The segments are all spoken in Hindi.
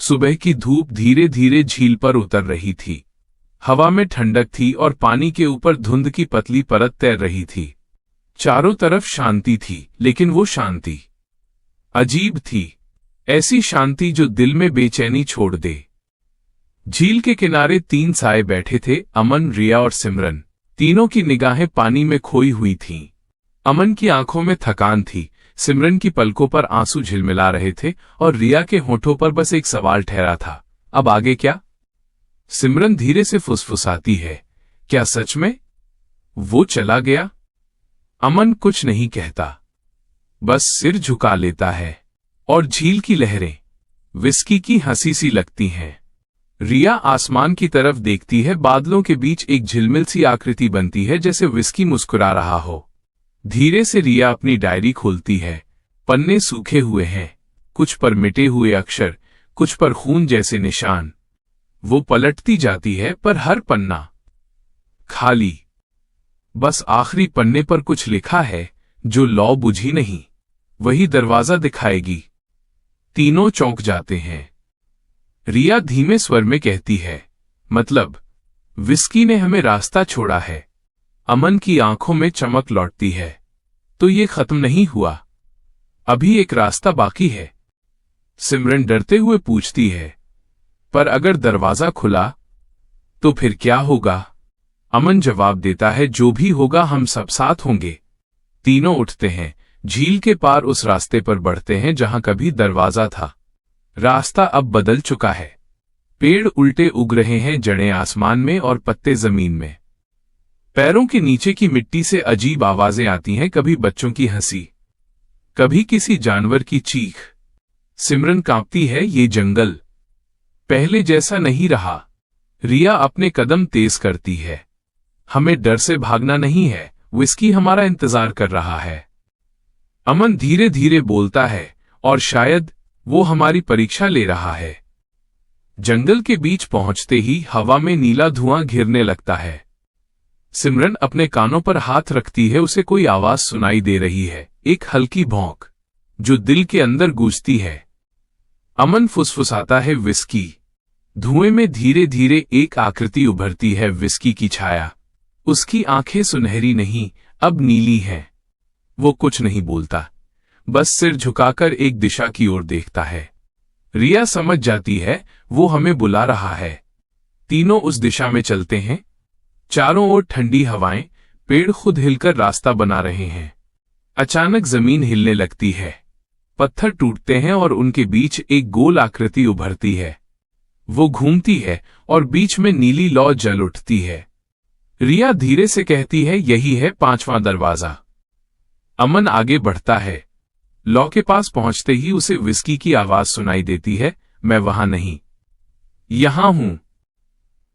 सुबह की धूप धीरे धीरे झील पर उतर रही थी। हवा में ठंडक थी और पानी के ऊपर धुंध की पतली परत तैर रही थी। चारों तरफ शांति थी, लेकिन वो शांति अजीब थी। ऐसी शांति जो दिल में बेचैनी छोड़ दे। झील के किनारे 3 साए बैठे थे, अमन, रिया और सिमरन। तीनों की निगाहें पानी में खोई हुई थीं। अमन की आंखों में थकान थी, सिमरन की पलकों पर आंसू झिलमिला रहे थे और रिया के होठों पर बस एक सवाल ठहरा था, अब आगे क्या? सिमरन धीरे से फुसफुसाती है, क्या सच में वो चला गया? अमन कुछ नहीं कहता, बस सिर झुका लेता है। और झील की लहरें विस्की की हंसी सी लगती हैं। रिया आसमान की तरफ देखती है, बादलों के बीच एक झिलमिल सी आकृति बनती है, जैसे विस्की मुस्कुरा रहा हो। धीरे से रिया अपनी डायरी खोलती है। पन्ने सूखे हुए हैं, कुछ पर मिटे हुए अक्षर, कुछ पर खून जैसे निशान। वो पलटती जाती है, पर हर पन्ना खाली। बस आखिरी पन्ने पर कुछ लिखा है, जो लौ बुझी नहीं, वही दरवाजा दिखाएगी। तीनों चौंक जाते हैं। रिया धीमे स्वर में कहती है, मतलब विस्की ने हमें रास्ता छोड़ा है। अमन की आंखों में चमक लौटती है, तो ये खत्म नहीं हुआ, अभी एक रास्ता बाकी है। सिमरन डरते हुए पूछती है, पर अगर दरवाजा खुला तो फिर क्या होगा? अमन जवाब देता है, जो भी होगा हम सब साथ होंगे। तीनों उठते हैं, झील के पार उस रास्ते पर बढ़ते हैं जहां कभी दरवाजा था। रास्ता अब बदल चुका है। पेड़ उल्टे उग रहे हैं, जड़ें आसमान में और पत्ते जमीन में। पैरों के नीचे की मिट्टी से अजीब आवाजें आती हैं, कभी बच्चों की हंसी, कभी किसी जानवर की चीख। सिमरन कांपती है, ये जंगल पहले जैसा नहीं रहा। रिया अपने कदम तेज करती है, हमें डर से भागना नहीं है, विस्की हमारा इंतजार कर रहा है। अमन धीरे धीरे बोलता है, और शायद वो हमारी परीक्षा ले रहा है। जंगल के बीच पहुंचते ही हवा में नीला धुआं घिरने लगता है। सिमरन अपने कानों पर हाथ रखती है, उसे कोई आवाज सुनाई दे रही है, एक हल्की भौंक जो दिल के अंदर गूंजती है। अमन फुसफुसाता है, विस्की। धुएं में धीरे धीरे एक आकृति उभरती है, विस्की की छाया। उसकी आंखें सुनहरी नहीं, अब नीली हैं। वो कुछ नहीं बोलता, बस सिर झुकाकर एक दिशा की ओर देखता है। रिया समझ जाती है, वो हमें बुला रहा है। तीनों उस दिशा में चलते हैं। चारों ओर ठंडी हवाएं, पेड़ खुद हिलकर रास्ता बना रहे हैं। अचानक जमीन हिलने लगती है, पत्थर टूटते हैं और उनके बीच एक गोल आकृति उभरती है। वो घूमती है और बीच में नीली लौ जल उठती है। रिया धीरे से कहती है, यही है 5वां दरवाजा। अमन आगे बढ़ता है। लौ के पास पहुंचते ही उसे विस्की की आवाज सुनाई देती है, मैं वहां नहीं, यहां हूं।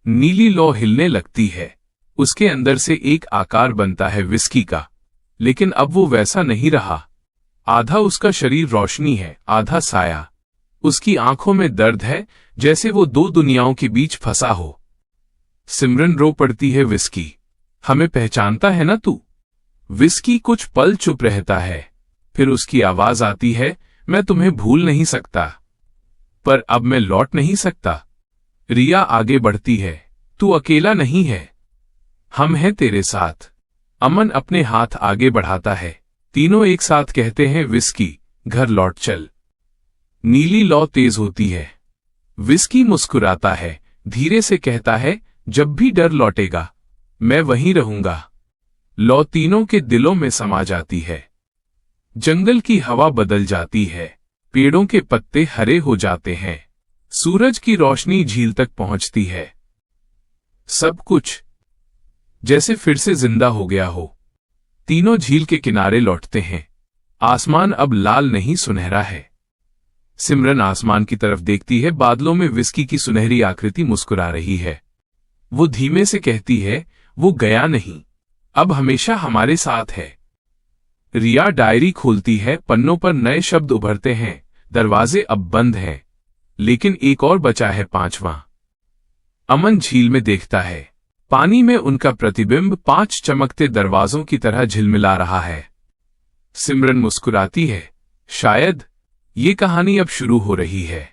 नीली लौ हिलने लगती है, उसके अंदर से एक आकार बनता है विस्की का, लेकिन अब वो वैसा नहीं रहा। आधा उसका शरीर रोशनी है, आधा साया। उसकी आंखों में दर्द है, जैसे वो 2 दुनियाओं के बीच फंसा हो। सिमरन रो पड़ती है, विस्की हमें पहचानता है ना तू? विस्की कुछ पल चुप रहता है, फिर उसकी आवाज आती है, मैं तुम्हें भूल नहीं सकता, पर अब मैं लौट नहीं सकता। रिया आगे बढ़ती है, तू अकेला नहीं है, हम हैं तेरे साथ। अमन अपने हाथ आगे बढ़ाता है। तीनों एक साथ कहते हैं, विस्की घर लौट चल। नीली लौ तेज होती है। विस्की मुस्कुराता है, धीरे से कहता है, जब भी डर लौटेगा मैं वहीं रहूंगा। लौ तीनों के दिलों में समा जाती है। जंगल की हवा बदल जाती है, पेड़ों के पत्ते हरे हो जाते हैं। सूरज की रोशनी झील तक पहुंचती है। सब कुछ जैसे फिर से जिंदा हो गया हो। तीनों झील के किनारे लौटते हैं। आसमान अब लाल नहीं, सुनहरा है। सिमरन आसमान की तरफ देखती है, बादलों में विस्की की सुनहरी आकृति मुस्कुरा रही है। वो धीमे से कहती है, वो गया नहीं, अब हमेशा हमारे साथ है। रिया डायरी खोलती है, पन्नों पर नए शब्द उभरते हैं। दरवाजे अब बंद हैं, लेकिन एक और बचा है, 5वां। अमन झील में देखता है, पानी में उनका प्रतिबिंब 5 चमकते दरवाजों की तरह झिलमिला रहा है। सिमरन मुस्कुराती है, शायद ये कहानी अब शुरू हो रही है।